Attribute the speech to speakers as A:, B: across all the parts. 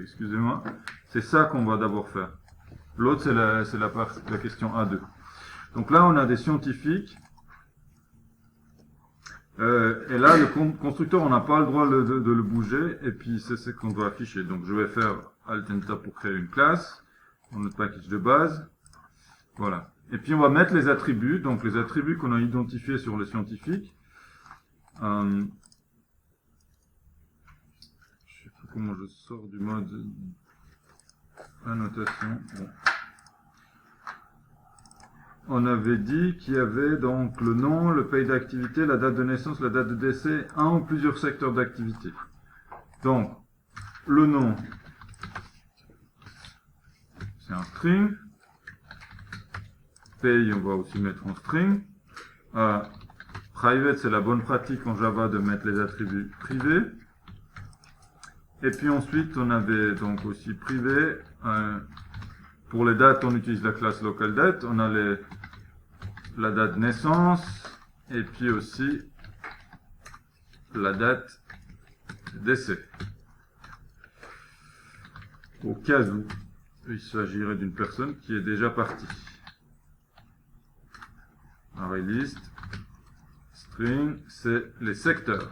A: excusez-moi. C'est ça qu'on va d'abord faire. L'autre, c'est la question A2. Donc là, on a des scientifiques. Et là, le constructeur, on n'a pas le droit de le bouger. Et puis, c'est ce qu'on doit afficher. Donc, je vais faire Alt Enter pour créer une classe. Dans notre package de base. Voilà. Et puis, on va mettre les attributs. Donc, les attributs qu'on a identifiés sur le scientifique. Je sais pas comment je sors du mode annotation. Bon. On avait dit qu'il y avait donc le nom, le pays d'activité, la date de naissance, la date de décès, un ou plusieurs secteurs d'activité. Donc, le nom, c'est un string. Pays, on va aussi mettre en string. Private, c'est la bonne pratique en Java de mettre les attributs privés. Et puis ensuite, on avait donc aussi privé. Pour les dates, on utilise la classe localDate. On a la date de naissance et puis aussi la date de décès. Au cas où il s'agirait d'une personne qui est déjà partie. ArrayList, string, c'est les secteurs.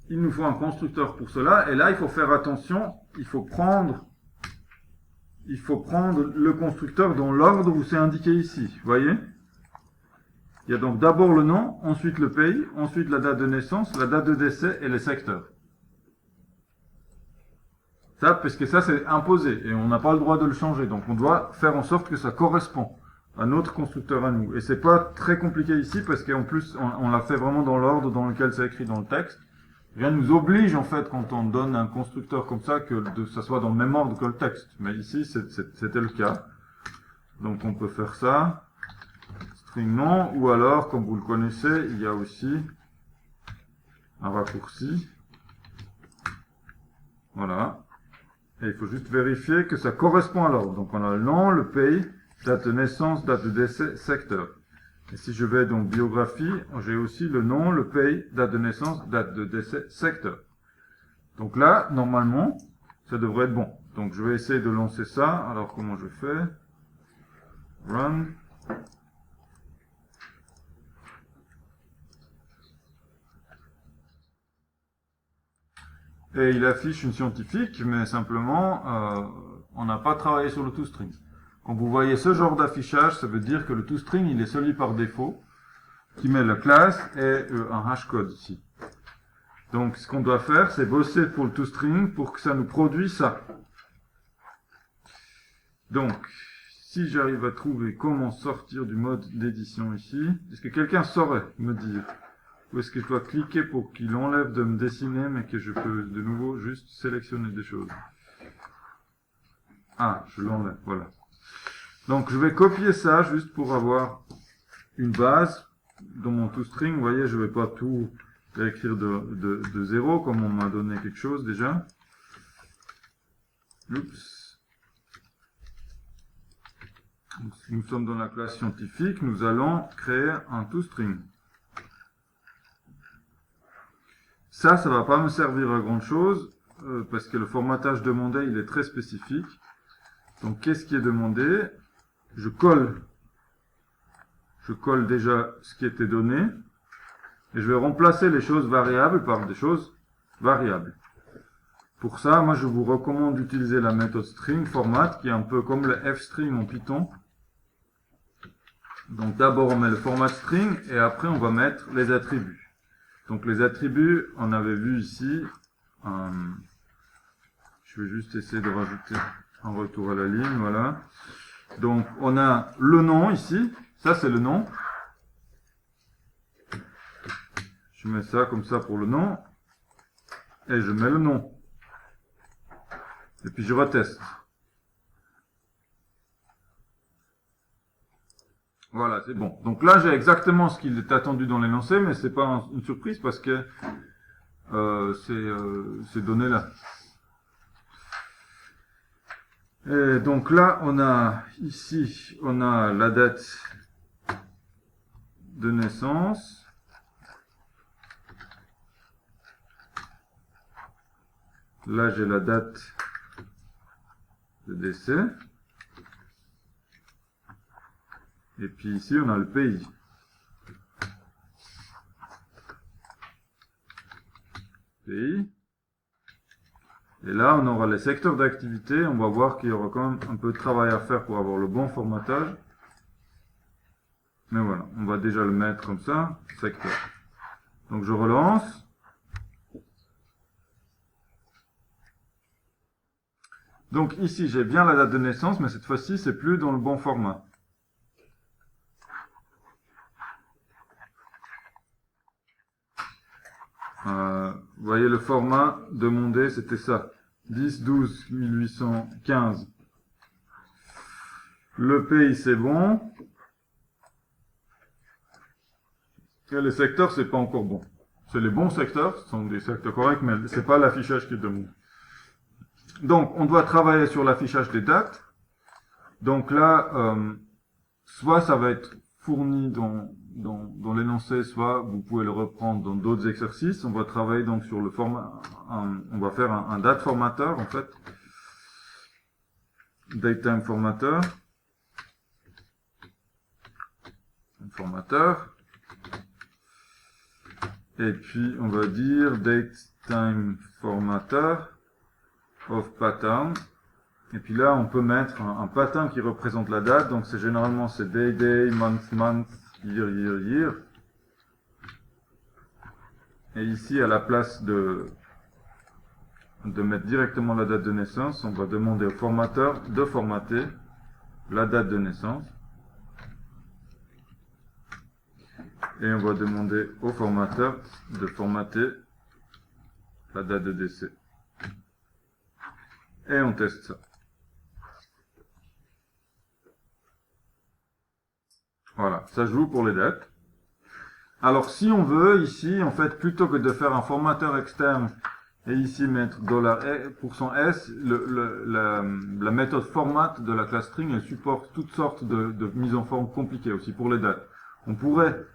A: Il nous faut un constructeur pour cela, et là il faut faire attention, il faut prendre le constructeur dans l'ordre où c'est indiqué ici, vous voyez? Il y a donc d'abord le nom, ensuite le pays, ensuite la date de naissance, la date de décès et les secteurs. Ça, parce que ça c'est imposé, et on n'a pas le droit de le changer, donc on doit faire en sorte que ça correspond à notre constructeur à nous. Et c'est pas très compliqué ici, parce qu'en plus on l'a fait vraiment dans l'ordre dans lequel c'est écrit dans le texte. Rien ne nous oblige, en fait, quand on donne un constructeur comme ça, que ça soit dans le même ordre que le texte. Mais ici, c'était le cas. Donc, on peut faire ça. String nom, ou alors, comme vous le connaissez, il y a aussi un raccourci. Voilà. Et il faut juste vérifier que ça correspond à l'ordre. Donc, on a le nom, le pays, date de naissance, date de décès, secteur. Et si je vais donc biographie, j'ai aussi le nom, le pays, date de naissance, date de décès, secteur. Donc là, normalement, ça devrait être bon. Donc je vais essayer de lancer ça. Alors comment je fais? Run. Et il affiche une scientifique, mais simplement, on n'a pas travaillé sur le toString. Quand vous voyez ce genre d'affichage, ça veut dire que le toString, il est celui par défaut, qui met la classe et un hashcode ici. Donc, ce qu'on doit faire, c'est bosser pour le toString pour que ça nous produise ça. Donc, si j'arrive à trouver comment sortir du mode d'édition ici, est-ce que quelqu'un saurait me dire où est-ce que je dois cliquer pour qu'il enlève de me dessiner, mais que je peux de nouveau juste sélectionner des choses? Ah, je l'enlève, voilà. Donc, je vais copier ça juste pour avoir une base dans mon toString. Vous voyez, je ne vais pas tout réécrire de zéro, comme on m'a donné quelque chose déjà. Oups. Nous sommes dans la classe scientifique. Nous allons créer un toString. Ça ne va pas me servir à grand chose, parce que le formatage demandé, il est très spécifique. Donc, qu'est-ce qui est demandé? Je colle déjà ce qui était donné, et je vais remplacer les choses variables par des choses variables. Pour ça, moi je vous recommande d'utiliser la méthode string format, qui est un peu comme le fstring en Python. Donc d'abord on met le format string, et après on va mettre les attributs. Donc les attributs, on avait vu ici, je vais juste essayer de rajouter un retour à la ligne, voilà. Donc, on a le nom ici. Ça, c'est le nom. Je mets ça comme ça pour le nom. Et je mets le nom. Et puis, je reteste. Voilà, c'est bon. Donc là, j'ai exactement ce qu'il est attendu dans l'énoncé, mais c'est pas une surprise parce que ces données-là. Et donc là, on a ici, on a la date de naissance. Là, j'ai la date de décès. Et puis ici, on a le pays. Pays. Et là, on aura les secteurs d'activité. On va voir qu'il y aura quand même un peu de travail à faire pour avoir le bon formatage. Mais voilà, on va déjà le mettre comme ça, secteur. Donc je relance. Donc ici, j'ai bien la date de naissance, mais cette fois-ci, c'est plus dans le bon format. Vous voyez, le format demandé, c'était ça. 10-12-1815. Le pays, c'est bon. Et les secteurs, c'est pas encore bon. C'est les bons secteurs, ce sont des secteurs corrects, mais c'est pas l'affichage qui demande. Donc, on doit travailler sur l'affichage des dates. Donc là, soit ça va être fourni dans l'énoncé, soit vous pouvez le reprendre dans d'autres exercices. On va travailler donc sur le format, on va faire un date formateur en fait, datetime formateur, et puis on va dire datetime formateur of pattern. Et puis là, on peut mettre un pattern qui représente la date. Donc c'est généralement day, day, month, month, year, year, year. Et ici, à la place de mettre directement la date de naissance, on va demander au formateur de formater la date de naissance. Et on va demander au formateur de formater la date de décès. Et on teste ça. Voilà, ça joue pour les dates. Alors si on veut, ici, en fait, plutôt que de faire un formateur externe et ici mettre $S, la méthode format de la classe string, elle supporte toutes sortes de mises en forme compliquées aussi pour les dates. On pourrait,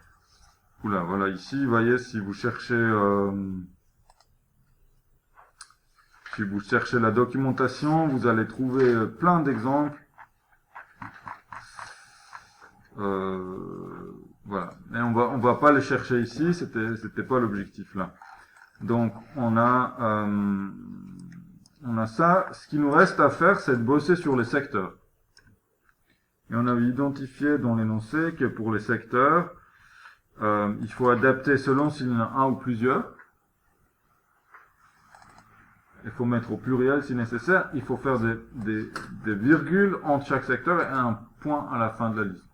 A: voilà, ici, vous voyez, si vous cherchez la documentation, vous allez trouver plein d'exemples. Voilà. Mais on va pas les chercher ici, c'était pas l'objectif là. Donc on a ça. Ce qui nous reste à faire, c'est de bosser sur les secteurs. Et on avait identifié dans l'énoncé que pour les secteurs, il faut adapter selon s'il y en a un ou plusieurs. Il faut mettre au pluriel si nécessaire. Il faut faire des virgules entre chaque secteur et un point à la fin de la liste.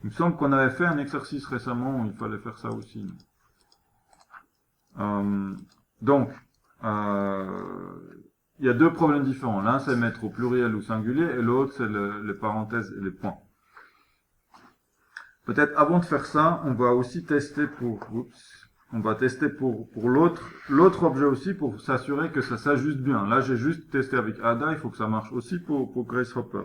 A: Il me semble qu'on avait fait un exercice récemment où il fallait faire ça aussi. Donc, il y a deux problèmes différents. L'un, c'est mettre au pluriel ou singulier, et l'autre, c'est les parenthèses et les points. Peut-être avant de faire ça, on va aussi tester pour l'autre objet aussi pour s'assurer que ça s'ajuste bien. Là, j'ai juste testé avec Ada, il faut que ça marche aussi pour Gracehopper.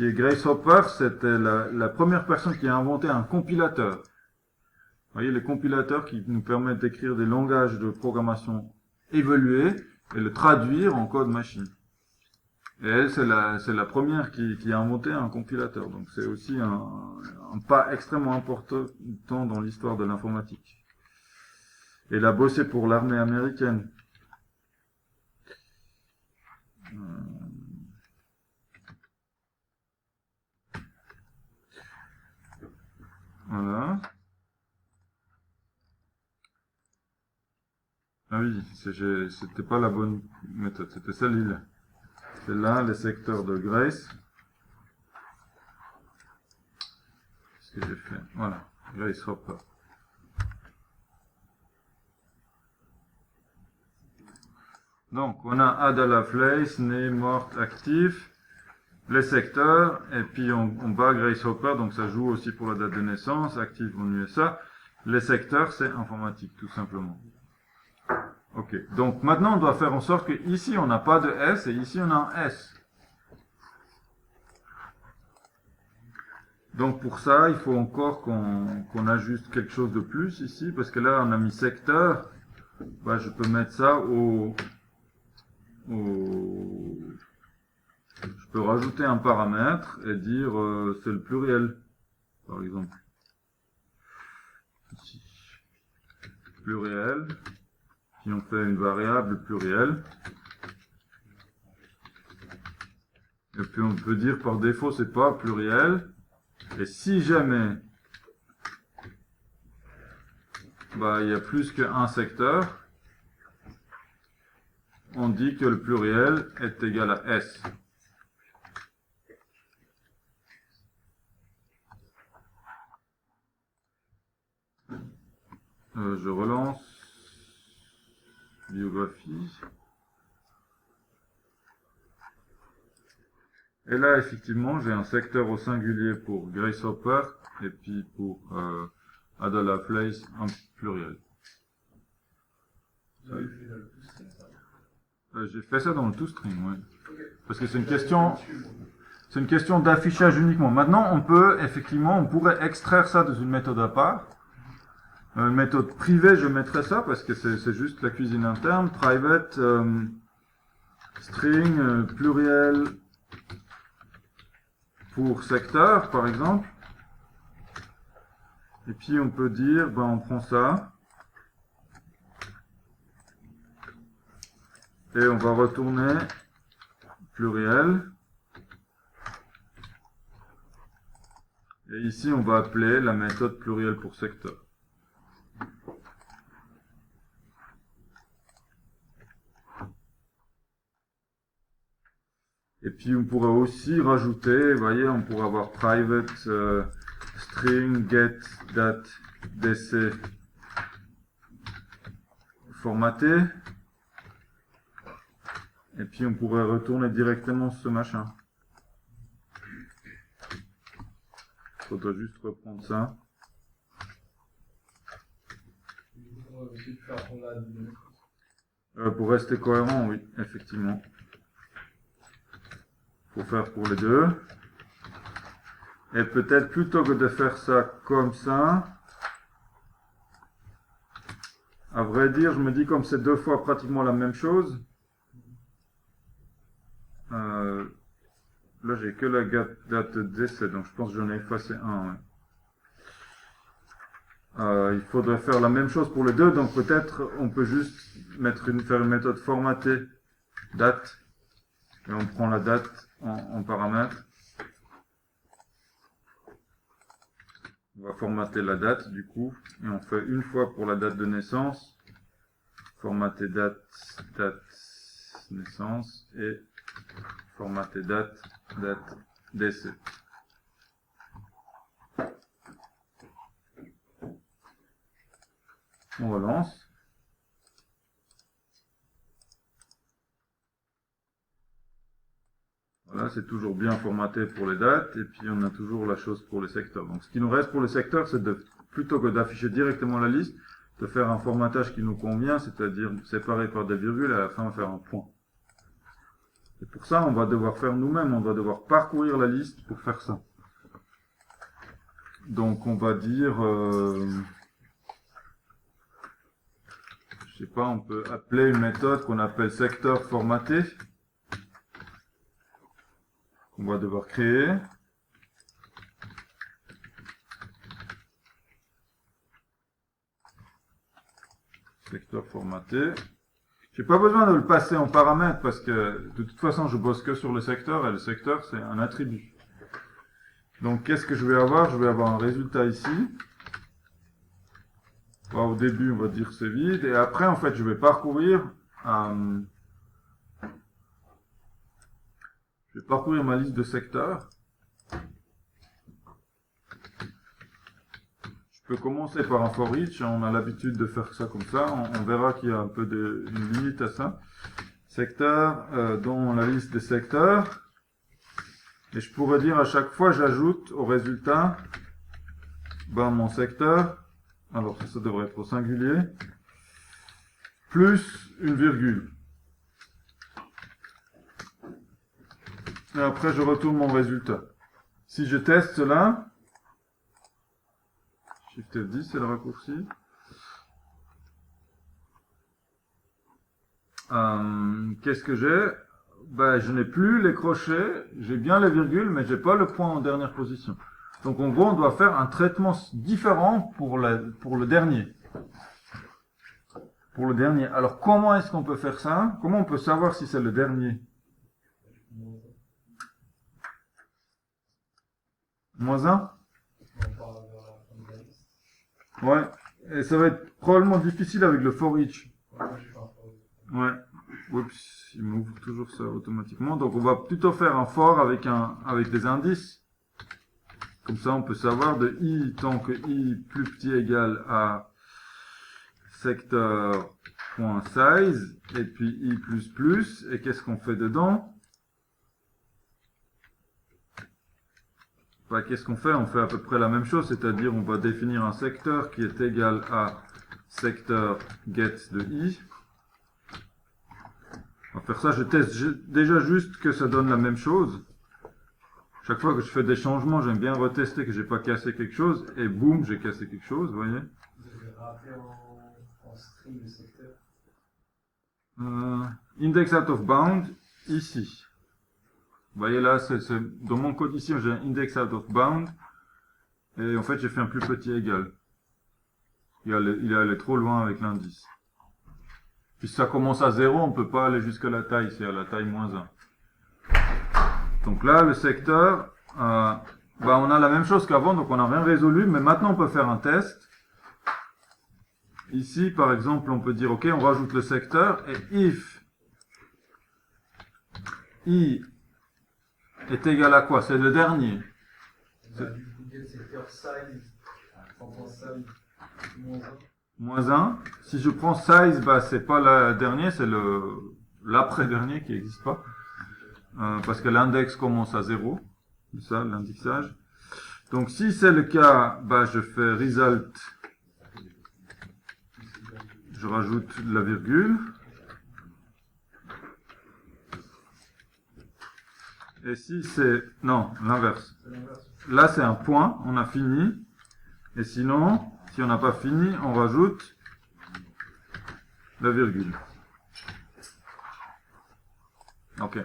A: Gracehopper, c'était la première personne qui a inventé un compilateur. Vous voyez, les compilateurs qui nous permettent d'écrire des langages de programmation évolués et le traduire en code machine. Et elle, c'est la première qui a inventé un compilateur. Donc c'est aussi un pas extrêmement important dans l'histoire de l'informatique. Elle a bossé pour l'armée américaine. Voilà. Ah oui, c'était pas la bonne méthode, c'était celle-là. C'est là, les secteurs de Grace. Ce que j'ai fait. Voilà, Gracehopper. Donc, on a Ada Lovelace, né, morte, actif. Les secteurs, et puis on bat Gracehopper, donc ça joue aussi pour la date de naissance, actif en USA. Les secteurs, c'est informatique, tout simplement. Ok, donc maintenant on doit faire en sorte que ici on n'a pas de S et ici on a un S. Donc pour ça, il faut encore qu'on ajuste quelque chose de plus ici, parce que là on a mis secteur. Bah, je peux mettre ça je peux rajouter un paramètre et dire c'est le pluriel, par exemple. Ici. Pluriel. Si on fait une variable pluriel. Et puis on peut dire par défaut c'est pas pluriel. Et si jamais il y a plus qu'un secteur, on dit que le pluriel est égal à S. Je relance biographie. Et là, effectivement, j'ai un secteur au singulier pour Grace Hopper et puis pour Ada Lovelace en pluriel. J'ai fait ça dans le toString, oui. Parce que c'est une question d'affichage uniquement. Maintenant, on pourrait extraire ça de une méthode à part. Une méthode privée, je mettrais ça parce que c'est juste la cuisine interne. Private, string, pluriel pour secteur, par exemple. Et puis on peut dire, on prend ça. Et on va retourner pluriel. Et ici, on va appeler la méthode pluriel pour secteur. Et puis on pourrait aussi rajouter, vous voyez, on pourrait avoir private string get date dc formaté. Et puis on pourrait retourner directement ce machin. Il faudrait juste reprendre ça. Pour rester cohérent, oui, effectivement. Faut faire pour les deux. Et peut-être plutôt que de faire ça comme ça, à vrai dire, je me dis comme c'est deux fois pratiquement la même chose. Là, j'ai que la date d'essai, donc je pense que j'en ai effacé un. Ouais. Il faudrait faire la même chose pour les deux, donc peut-être on peut juste faire une méthode formatée date, et on prend la date en paramètre. On va formater la date du coup, et on fait une fois pour la date de naissance, formater date naissance, et formater date d'essai. On relance. Voilà, c'est toujours bien formaté pour les dates, et puis on a toujours la chose pour les secteurs. Donc ce qui nous reste pour les secteurs, c'est plutôt que d'afficher directement la liste, de faire un formatage qui nous convient, c'est-à-dire séparé par des virgules, et à la fin faire un point. Et pour ça, on va devoir faire nous-mêmes, on va devoir parcourir la liste pour faire ça. Donc on va dire, je sais pas, on peut appeler une méthode qu'on appelle secteur formaté, qu'on va devoir créer. Secteur formaté. J'ai pas besoin de le passer en paramètre parce que de toute façon je bosse que sur le secteur et le secteur c'est un attribut. Donc qu'est-ce que je vais avoir? Je vais avoir un résultat ici. Au début on va dire c'est vide et après en fait je vais parcourir ma liste de secteurs. Je peux commencer par un for each, on a l'habitude de faire ça comme ça, on verra qu'il y a un peu une limite à ça. Secteur, dans la liste des secteurs, et je pourrais dire à chaque fois j'ajoute au résultat mon secteur, alors ça devrait être au singulier, plus une virgule. Et après je retourne mon résultat. Si je teste cela, Shift F10 c'est le raccourci. qu'est-ce que j'ai? Ben, je n'ai plus les crochets, j'ai bien les virgules, mais j'ai pas le point en dernière position. Donc en gros, on doit faire un traitement différent pour le dernier. Pour le dernier. Alors comment est-ce qu'on peut faire ça? Comment on peut savoir si c'est le dernier? Moins 1? Ouais. Et ça va être probablement difficile avec le for each. Ouais. Oups, il m'ouvre toujours ça automatiquement. Donc on va plutôt faire un for avec des indices. Comme ça on peut savoir de i tant que i plus petit égale à secteur.size et puis i++. Et qu'est-ce qu'on fait dedans? Bah, qu'est-ce qu'on fait? On fait à peu près la même chose, c'est-à-dire on va définir un secteur qui est égal à secteur get de i. On va faire ça, je teste déjà juste que ça donne la même chose. Chaque fois que je fais des changements, j'aime bien retester que j'ai pas cassé quelque chose, et boum, j'ai cassé quelque chose, vous voyez.
B: Vous avez rappelé en string le secteur.
A: Index out of bound, ici. Vous voyez là, dans mon code ici, j'ai un index out of bound, et en fait j'ai fait un plus petit égal. Il est allé trop loin avec l'indice. Puis si ça commence à 0, on ne peut pas aller jusqu'à la taille, c'est à la taille moins 1. Donc là, le secteur, on a la même chose qu'avant, donc on n'a rien résolu, mais maintenant on peut faire un test. Ici, par exemple, on peut dire, ok, on rajoute le secteur, et if i est égal à quoi? C'est le dernier.
B: Du coup, le secteur size, size,
A: Moins 1. Si je prends size, c'est pas le dernier, c'est l'après-dernier qui n'existe pas. Parce que l'index commence à 0. C'est ça, l'indexage. Donc, si c'est le cas, je fais result. Je rajoute la virgule. Et si c'est... Non, l'inverse. Là, c'est un point. On a fini. Et sinon, si on n'a pas fini, on rajoute la virgule. Ok.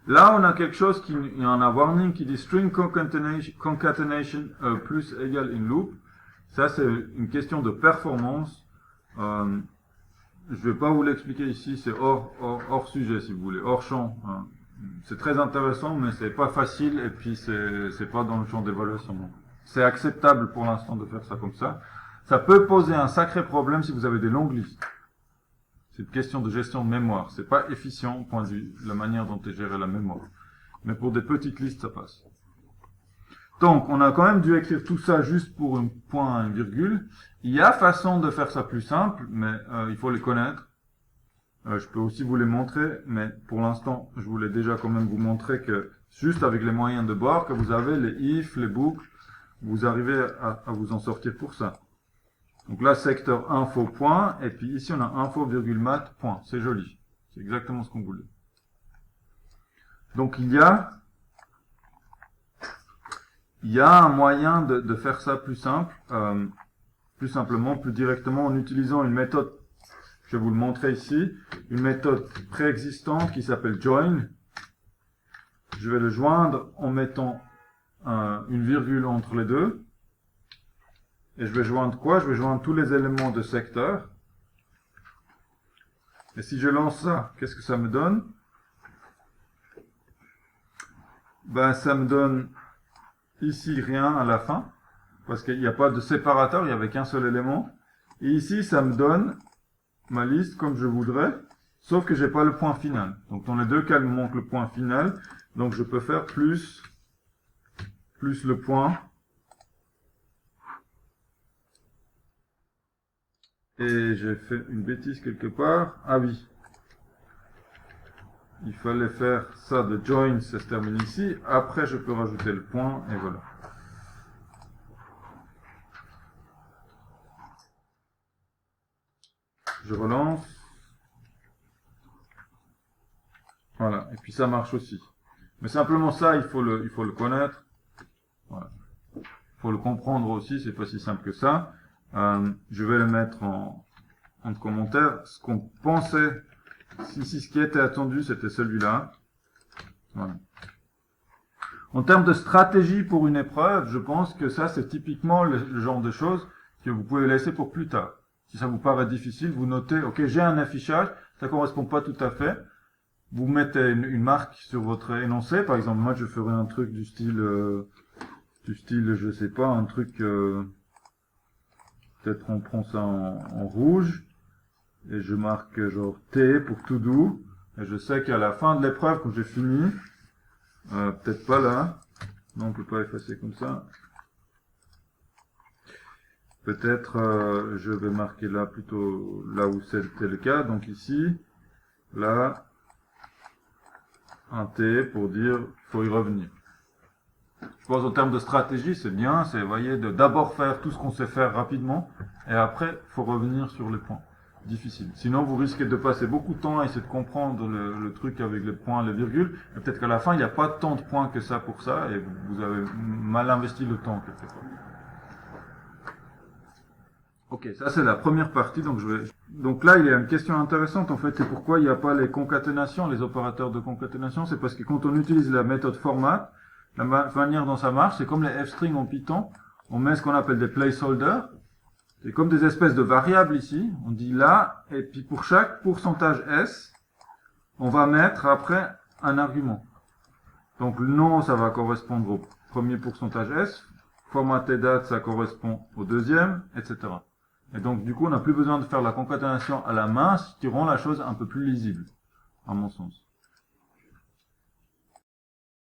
A: Là, on a quelque chose il y a un warning qui dit string concatenation plus égale in loop. Ça, c'est une question de performance. Je vais pas vous l'expliquer ici, c'est hors sujet si vous voulez, hors champ. C'est très intéressant, mais c'est pas facile et puis c'est pas dans le champ d'évaluation. C'est acceptable pour l'instant de faire ça comme ça. Ça peut poser un sacré problème si vous avez des longues listes. C'est une question de gestion de mémoire. C'est pas efficient au point de vue de la manière dont est gérée la mémoire. Mais pour des petites listes, ça passe. Donc, on a quand même dû écrire tout ça juste pour un point, une virgule. Il y a façon de faire ça plus simple, mais il faut les connaître. Je peux aussi vous les montrer, mais pour l'instant, je voulais déjà quand même vous montrer que juste avec les moyens de bord que vous avez, les if, les boucles, vous arrivez à vous en sortir pour ça. Donc là, secteur info point, et puis ici on a info virgule mat point. C'est joli. C'est exactement ce qu'on voulait. Donc il y a un moyen de faire ça plus simple, plus simplement, plus directement en utilisant une méthode, je vais vous le montrer ici, une méthode préexistante qui s'appelle join. Je vais le joindre en mettant une virgule entre les deux. Et je vais joindre quoi? Je vais joindre tous les éléments de secteur. Et si je lance ça, qu'est-ce que ça me donne? Ça me donne ici rien à la fin, parce qu'il n'y a pas de séparateur, il n'y avait qu'un seul élément. Et ici, ça me donne ma liste comme je voudrais, sauf que j'ai pas le point final. Donc dans les deux cas, il me manque le point final. Donc je peux faire plus le point. Et j'ai fait une bêtise quelque part. Ah oui. Il fallait faire ça de join, ça se termine ici. Après, je peux rajouter le point, et voilà. Je relance. Voilà. Et puis ça marche aussi. Mais simplement ça, il faut le connaître. Voilà. Il faut le comprendre aussi, c'est pas si simple que ça. Je vais le mettre en commentaire. Ce qu'on pensait Ici, ce qui était attendu, c'était celui-là. Voilà. En termes de stratégie pour une épreuve, je pense que ça, c'est typiquement le genre de choses que vous pouvez laisser pour plus tard. Si ça vous paraît difficile, vous notez, ok, j'ai un affichage, ça correspond pas tout à fait. Vous mettez une marque sur votre énoncé. Par exemple, moi, je ferais un truc du style, je sais pas, un truc, peut-être on prend ça en rouge, et je marque genre T pour to do, et je sais qu'à la fin de l'épreuve, quand j'ai fini, peut-être pas là, non, on peut pas effacer comme ça. Peut-être, je vais marquer là plutôt là où c'était le cas, donc ici, là, un T pour dire faut y revenir. Je pense en termes de stratégie, c'est bien, c'est, vous voyez, de d'abord faire tout ce qu'on sait faire rapidement, et après, faut revenir sur les points difficiles. Sinon, vous risquez de passer beaucoup de temps à essayer de comprendre le truc avec les points, les virgules, et peut-être qu'à la fin, il n'y a pas tant de points que ça pour ça, et vous avez mal investi le temps quelque part. Ok, ça c'est la première partie, donc là il y a une question intéressante en fait, c'est pourquoi il n'y a pas les concaténations, les opérateurs de concaténation, c'est parce que quand on utilise la méthode format, la manière dont ça marche, c'est comme les f-strings en Python, on met ce qu'on appelle des placeholders, c'est comme des espèces de variables ici, on dit là, et puis pour chaque pourcentage S, on va mettre après un argument. Donc le nom ça va correspondre au premier pourcentage S, formaté date ça correspond au deuxième, etc. Et donc, du coup, on n'a plus besoin de faire la concaténation à la main, ce qui rend la chose un peu plus lisible, à mon sens.